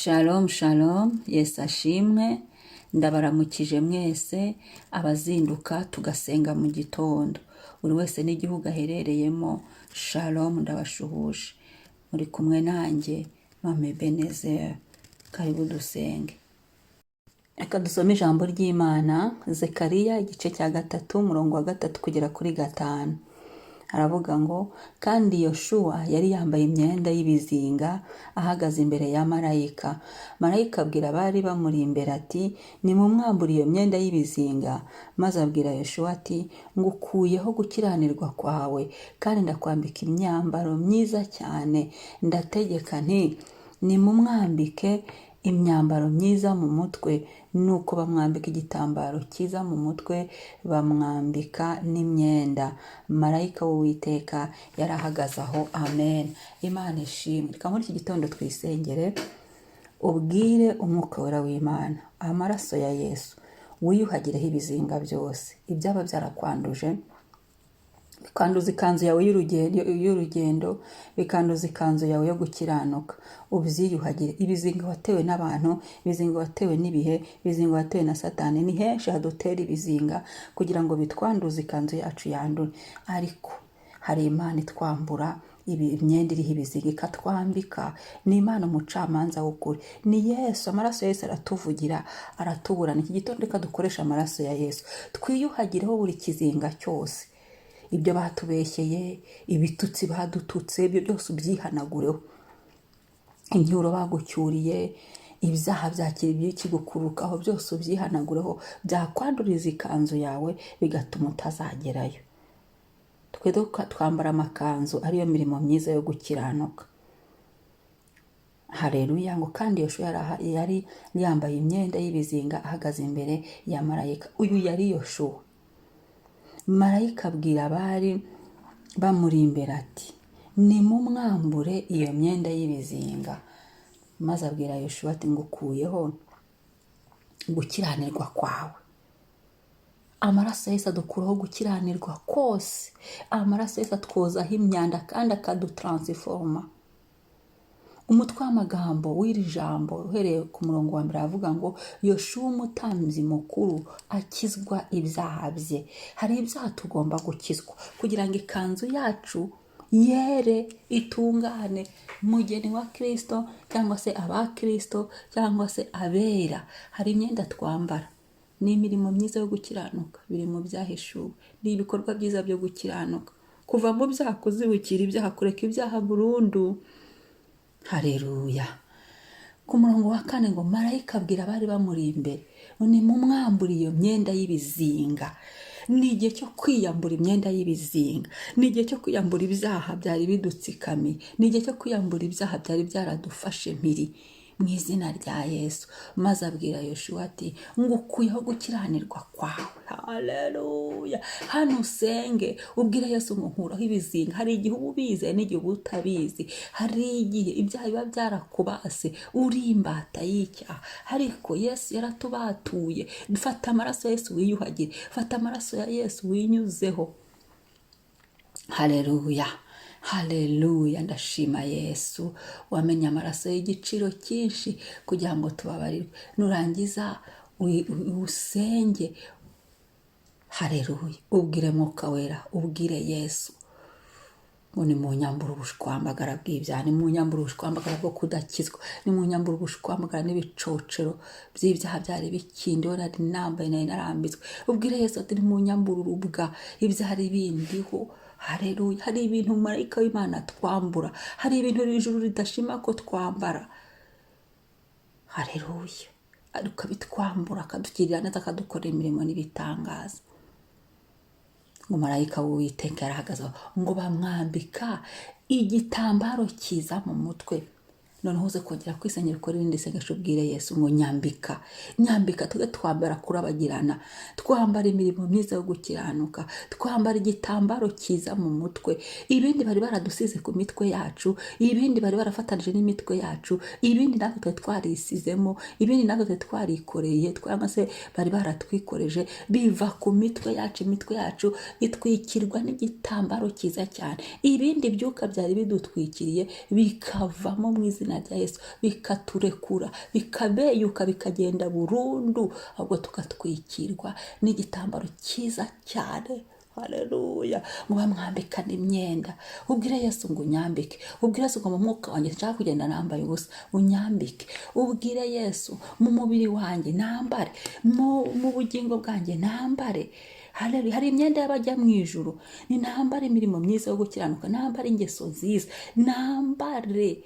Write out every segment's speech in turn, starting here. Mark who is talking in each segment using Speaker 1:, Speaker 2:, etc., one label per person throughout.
Speaker 1: Shalom shalom, Yesu ashimwe, ndabaramukije mwese abazinduka tugasenga mu gitondo, buri wese n'igihugu aherereyemo. Shalom, ndabashuhuje, muri kumwe nanjye Mame Ebenezer. Karibu dusenge. Reka dusome ijambo ry'Imana, Zekariya igice cya 3 umurongo wa 3 kugera kuri 5. Aravuga ngo, kandi Yoshuwa yari yambaye imyenda y'ibizinga ahagaze imbere ya marayika. Marayika abwira abari bamuri imbere ati, nimumwambure iyo myenda y'ibizinga. Maze abwira Yoshuwa ati, ngukuyeho gukiranirwa kwawe, kandi ndakwambika imyambaro myiza cyane. Ndategeka nti, nimumwambike imyambaro myiza mu mutwe. Nuko bamwambika igitambaro cyiza mu mutwe, bamwambika n'imyenda. Marayika w'Uwiteka yarahagaze aho. Amen. Imana ishimwe. Reka muri iki gitondo twisengere, ubwire umwuka wera w'Imana, amaraso ya Yesu wiyuhagireho ibizinga byose, ibyaba byarakwanduje, bikanduza ikanzu yawe y'urugendo, bikanduza ikanzu yawe yo gukiranuka. Ubyiyuhagire. Ibizinga watewe n'abantu, ibizinga watewe n'ibihe, ibizinga watewe na Satani. Ni henshi hadutera ibizinga kugira ngo bitwanduze ikanzu yacu yandure, ariko hari Imana itwambura imyenda iriho ibizinga ikatwambika. Ni Imana umucamanza w'ukuri, ni Yesu. Amaraso ya Yesu aratuvugira, aratuburana. Iki gitondo reka dukoresha amaraso ya Yesu, twiyuhagireho buri kizinga cyose. Ibyo batubeshyeye, ibitutsi badututse, ibyo byose ubyihanagureho. Incyuro bagucyuriye, ibyaha byakiriye kigukurukaho, byose ubyihanagureho, byakwanduriza ikanzu yawe bigatuma utazagerayo. Twe twambara amakanzu ariyo mirimo myiza yo gukiranuka. Haleluya. Ngo kandi Yoshuwa yari yambaye imyenda y'ibizinga ahagaze imbere ya marayika. Uyu yari Yoshuwa. Marayika abwira abari bamuri imbere ati, nimumwambure iyo myenda y'ibizinga. Maze abwira Yoshuwa ati, ngukuyeho gukiranirwa kwawe. Amaraso Yesu adukuraho gukiranirwa kose. Amaraso Yesu atwozaho imyanda kandi akadutransforma. Umutwe w'amagambo w'iri jambo uhereye ku murongo wa mbere avuga ngo, Yoshuwa umutambyi mukuru akizwa ibyaha bye. Hari ibyaha tugomba gukizwa kugira ngo ikanzu yacu yere, itungane. Mugeni wa Kristo cyangwa se aba Kristo cyangwa se abera, hari imyenda twambara. Ni imirimo myiza yo gukiranuka, biri mu byahishuwe. Ni ibikorwa byiza byo gukiranuka, kuva mu byaha kuzibukira ibyaha, kureka ibyaha burundu. Haleluya. Ku murongo wa 4 ngo, marayika abwira abari bamuri imbere, nimumwambure iyo myenda y'ibizinga. Ni igihe cyo kwiyambura imyenda y'ibizinga. Ni igihe cyo kwiyambura ibyaha byari bidutsikamiye. Ni igihe cyo kwiyambura ibyaha byari byaradufashe mpiri, mu izina rya Yesu. Maze abwira Yoshuwa ati, ngukuyeho gukiranirwa kwawe. Haleluya. Hano usenge ubwire Yesu ngo nkuraho ibizinga. Hari igihe uba ubizi n'igihe uba utabizi. Hari igihe ibyaha biba byarakubase, uri imbata y'icyaha, ariko Yesu yaratubatuye. Fata amaraso ya Yesu wiyuhagire, fata amaraso ya Yesu winyuzeho. Haleluya. Haleluya. Ndashima Yesu wamenye amaraso y'igiciro cyinshi kugira ngo tubabarirwe. Nurangiza usenge. Haleluya. Ubwire mwuka wera, ubwire Yesu ngo ni mu nyambura ubushwambagara bw'ibyaha, ni mu nyambura ubushwambagara bwo kudakizwa, ni mu nyambura ubushwambagara n'ibicocero by'ibyaha byari bikindiho nari nambaye nari narambitswe. Ubwire Yesu ati, ni mu nyambura urubwa ibyari bindiho. Haleluya. Hari ibintu marayika w'Imana twambura, hari ibintu ijuru ridashima ko twambara. Haleluya. Ariko abitwambura akadukirira neza, akadukorera imirimo n'ibitangaza. Ngo marayika w'Uwiteka yarahagaze ngo bamwambika igitambaro cyiza mu mutwe. Noneho uze kongera kwisengera ukora irindi sengesho, ubwire Yesu ngo nyambika. Nyambika tujye twambara kurabagirana, twambara imirimo myiza yo gukiranuka, twambara igitambaro cyiza mu mutwe. Ibindi bari baradusize ku mitwe yacu, ibindi bari barafatanije n'imitwe yacu, ibindi natwe twari twarisizemo, ibindi natwe twari twarikoreye, cyangwa se bari baratwikoreje, biva ku mitwe yacu. Imitwe yacu itwikirwa n'igitambaro cyiza cyane. Ibindi byuka byari bidutwikiriye bikavamo mu izina izina rya Yesu, bikaturekura, bikabeyuka, bikagenda burundu, ahubwo tukatwikirwa n'igitambaro cyiza cyane. Haleluya. Muba mwambikana imyenda, ubwire Yesu ngo unyambike, ubwire Yesu ngo mu mwuka wanjye nshaka kugenda nambaye ubusa, unyambike. Ubwire Yesu mu mubiri wanjye nambare, mu bugingo bwanjye nambare. Haleluya. Hari imyenda y'abajya mu ijuru, ni nambare imirimo myiza yo gukiranuka, nambare ingeso nziza, nambare.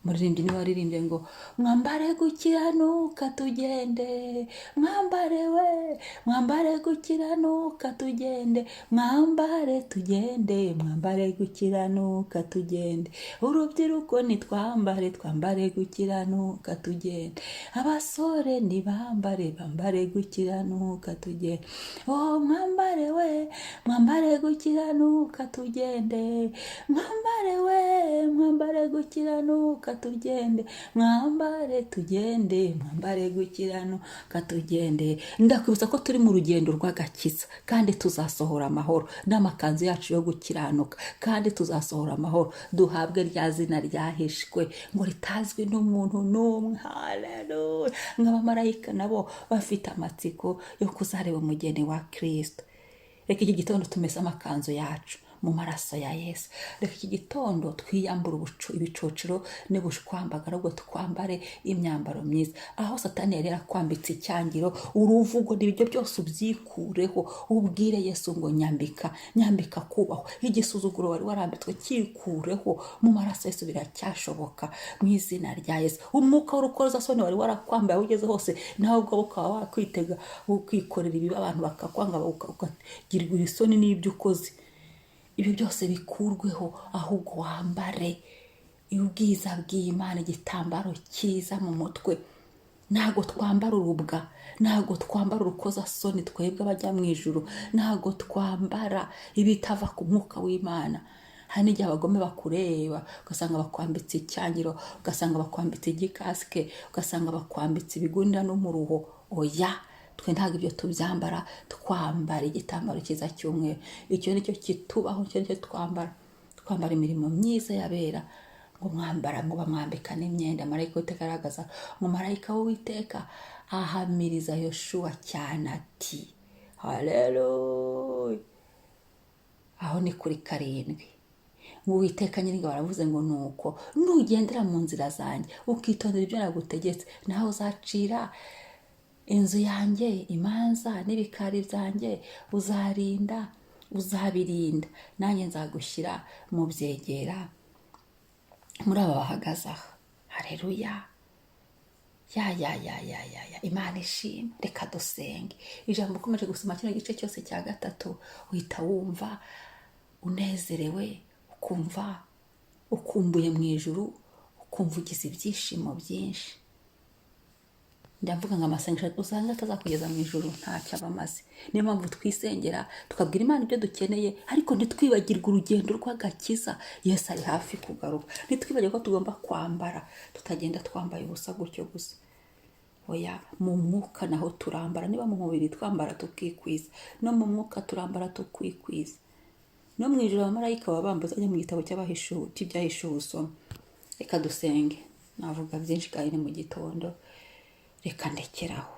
Speaker 1: Muririmbyi niba waririmbye ngo mwambare gukiranuka tugende, mwambare we, mwambare gukiranuka tugende, mwambare tugende, mwambare gukiranuka tugende. Urubyiruko nitwambare, twambare gukiranuka tugende. Abasore nibambare, bambare gukiranuka tugende. Oh mwambare we, mwambare gukiranuka tugende, mwambare we, mwambare gukiranuka tugende, mwambare tugende, mwambare gukiranuka tugende. Ndakwibutsa ko turi mu rugendo rw'agakiza, kandi tuzasohora amahoro n'amakanzu yacu yo gukiranuka, kandi tuzasohora amahoro, duhabwe rya zina ryahishwe ngo ritazwi n'umuntu n'umwe. Haleluya. Nk'abamarayika nabo bafite amatsiko yo kuzareba umugeni wa Kristo. Reka iki gitondo tumese amakanzu yacu mu maraso ya Yesu. Reka iki gitondo twiyambura ibicocero n'ubushwambagara, ubwo twambare imyambaro myiza. Aho Satani yari yarakwambitse icyangiro, uruvugo n'ibyo byose ubyikureho, ubwire Yesu ngo nyambika, nyambika kubaho. Igisuzuguro wari warambitswe kikureho, mu maraso Yesu biracyashoboka, mu izina rya Yesu. Umwuka w'urukozasoni wari warakwambaye ugeze hose, nawe ubwo ukaba wakwitega ukikorera ibibi, abantu bakakwanga, ukagirirwa isoni n'ibyo ukoze. Ibyo byose bikurweho, ahubwo wambare ubwiza bw'Imana, igitambaro cyiza mu mutwe. Ntago twambara urubwa, ntago twambara urukozasoni twebwe abajya mu ijuru, ntago twambara ibitava ku mwuka w'Imana. Hari n'igihe abagome bakureba ugasanga bakwambitse icyangiro, ugasanga bakwambitse igikasike, ugasanga bakwambitse ibigunda n'umuruho. Oya, twe ntabwo ibyo tubyambara, twambara igitambaro cyiza cy'umweru. Icyo nicyo kitubaho, icyo nicyo twambara. Twambara imirimo myiza yabera, ngo mwambara, ngo bamwambikane imyenda. Marayika w'Uwiteka agaragaza ngo marayika w'Uwiteka ahamiriza Yoshuwa cyane ati haleluya. Aho ni kuri 7. Uwiteka nyiringa baravuze ngo nuko nugendera mu nzira zanjye, ukitondera ibyo nagutegetse, naho uzacira inzu yanjye imanza n'ibikari byanjye uzarinda, uzabirinda, nanjye nzagushyira mu byegera muri aba bahagaze aha. Haleluya. Ya Imana ishimwe. Reka dusenge. Ijambo ukomeje gusoma kino gice cyose cya 3, uhita wumva unezerewe, ukumva ukumbuye mu ijuru, ukumva ugize ibyishimo byinshi. Ndavuga ngo amasengesho usanga atazakugeza mu ijuru ntacyo aba amaze. Niyo mpamvu twisengera tukabwira Imana ibyo dukeneye, ariko ntitwibagirwe urugendo rw'agakiza. Yesu ari hafi kugaruka. Ntitwibagirwe ko tugomba kwambara, tutagenda twambaye ubusa gutyo gusa. Oya, mu mwuka naho turambara. Niba mu mubiri twambara tukikwiza, no mu mwuka turambara tukikwiza. No mu ijuru abamarayika baba bambaye mu gitabo cy'ibyahishuwe usoma. Reka dusenge. Navuga byinshi kandi ni mu gitondo, reka ndekeraho.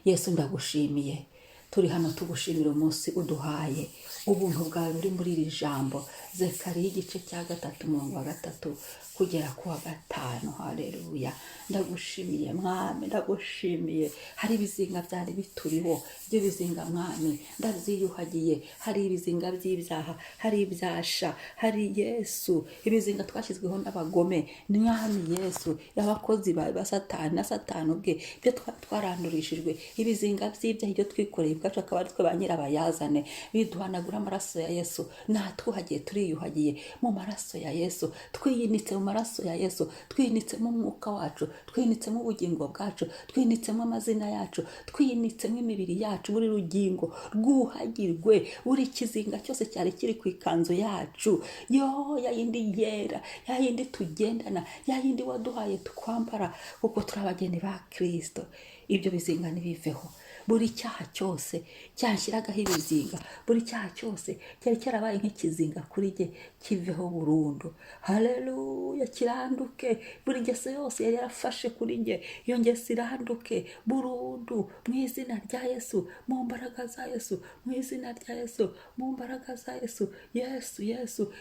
Speaker 1: Yesu ndagushimiye, turi hano tugushimira umunsi uduhaye, ubuntu bwawe buri muri iri jambo. Zekariya igice cya 3:3 kugera ku wa 5. Haleluya. Ndagushimiye Mwami, ndagushimiye. Hari ibizinga byari bituriho, ibyo bizinga Mwami ndabyiyuhagiye. Hari ibizinga by'ibyaha, hari ibyasha, hari Yesu ibizinga twashyizweho n'abagome. Mwami Yesu, y'abakozi ba Satani na Satani ubwe, ibyo twarandurishijwe, ibizinga by'ibyaha ibyo twikoreye bwacu akaba ari twe ba nyirabayazane. Biduhanagura amaraso ya Yesu, natwuhagiye turiyuhagiye mu maraso ya Yesu, twiyinitse mu maraso ya Yesu, twinitsemo umwuka wacu, twinitsemo ubugingo bwacu, twinitsemo amazina yacu, twinitsemo imibiri yacu. Buri rugingo rwuhagirwe, buri kizinga cyose cyari kiri ku ikanzu yacu. Yo, yayindi yera, yayindi tugendana, yayindi waduhaye tukwambara, kuko turi abageni ba Kristo. Ibyo bizinga nibiveho, buri cyaha cyose cyanshyiragaho ibizinga, buri cyaha cyose cyari cyarabaye nk'ikizinga kuri jye kiveho burundu. Haleluya, kiranduke. Buri ngeso yose yari yarafashe kuri jye, iyo ngeso iranduke burundu mu izina rya Yesu, mu mbaraga za Yesu, mu izina rya Yesu, mu mbaraga za Yesu. Yesu, Yesu,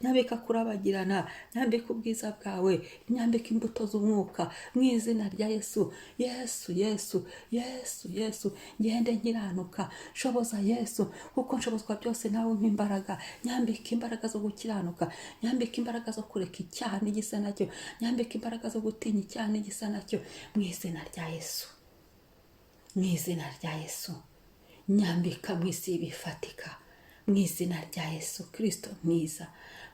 Speaker 1: nyambika kurabagirana, nyambika ubwiza bwawe, nyambika imbuto z'umwuka mu izina rya Yesu. Yesu, Yesu, Yesu, Yesu, ngende nkiranuka. Shoboza Yesu, kuko nshobozwa byose nawe nk'imbaraga. Nyambika imbaraga zo gukiranuka, nyambika imbaraga zo kureka icyaha n'igisa nacyo, nyambika imbaraga zo gutinya icyaha n'igisa nacyo mu izina rya Yesu, mu izina rya Yesu. Nyambika mu isi bifatika mu izina rya Yesu Kristo mwiza,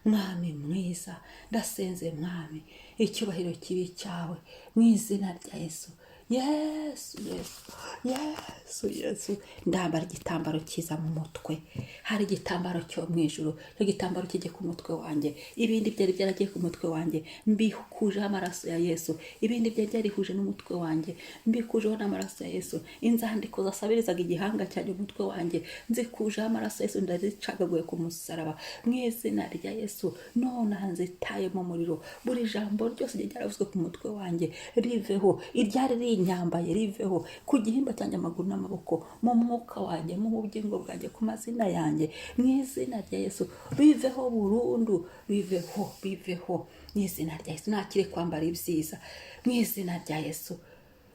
Speaker 1: mwami mwiza. Ndasenze mwami, icyubahiro kibi cyawe mu izina rya Yesu. Yesu, Yesu, Yesu, Yesu. Ndambara igitambaro cyiza mu mutwe. Hari igitambaro cyo mu ijuru, icyo gitambaro kijye ku mutwe wanjye. Ibindi byari byaragiye ku mutwe wanjye, mbikujeho amaraso ya Yesu. Ibindi byari byarihuje n'umutwe wanjye, mbikujeho n'amaraso ya Yesu. Inzandiko zasabirizaga igihanga cyanjye umutwe wanjye, nzikujeho amaraso ya Yesu, ndazicagaguye ku musaraba mu izina rya Yesu. None nzitaye mu muriro. Buri jambo ryose ryaravuzwe ku mutwe wanjye riveho, iryari inyambaye riveho, ku gihimba cyanjye, amaguru n'amaboko, mu mwuka wanjye, mu bugingo bwanjye, ku mazina yanjye mu izina rya Yesu. Biveho burundu, biveho, biveho mu izina rya Yesu. Nakire kwambara ibyiza mu izina rya Yesu.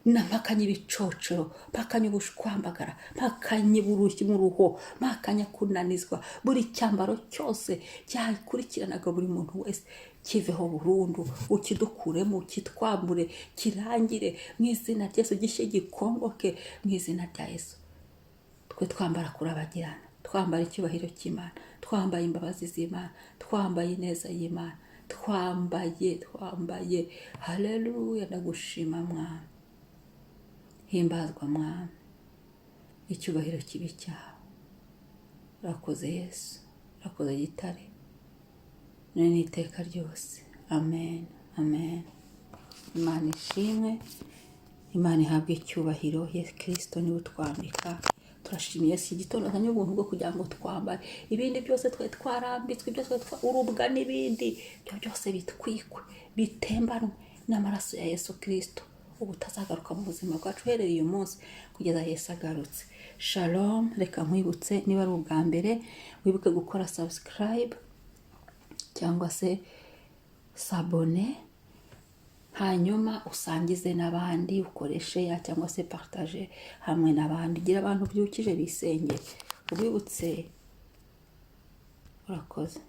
Speaker 1: Nampakanye ibicocero, mpakanye ubushwambagara, mpakanye burushyi mu ruho, mpakanye kunanizwa. Buri cyambaro cyose cyakurikiranaga buri muntu wese kiveho burundu, ukidukuremo, ukitwambure, kirangire mu izina rya Yesu. Gishye gikongoke mu izina rya Yesu. Twe twambara kurabagirana, twambara icyubahiro cy'Imana, twambaye imbabazi z'Imana, twambaye ineza y'Imana, twambaye. Haleluya, ndagushima mwami. Himbazwa mwami, icyubahiro kibi cyawe. Urakoze Yesu, urakoze gitare, none n'iteka ryose. Amen, amen. Imana ishimwe, Imana ihabwe icyubahiro. Yesu Kristo niwe utwambika. Turashimiye iki gitondo azanye ubuntu bwo kugira ngo twambare. Ibindi byose twari twarambitswe, ibyo twari urubwa n'ibindi, byo byose bitwikwe, bitembanwe n'amaraso ya Yesu Kristo. Ubu utazagaruka mu buzima bwacu uhereye uyu munsi kugeza Yesu agarutse. Shalom. Reka nkwibutse, niba ari ubwa mbere, wibuke gukora subscribe cyangwa se s'abone, hanyuma usangize n'abandi, ukoreshe ya cyangwa se partage hamwe n'abandi. Gira abantu byukije bisenge. Ubibutse. Urakoze.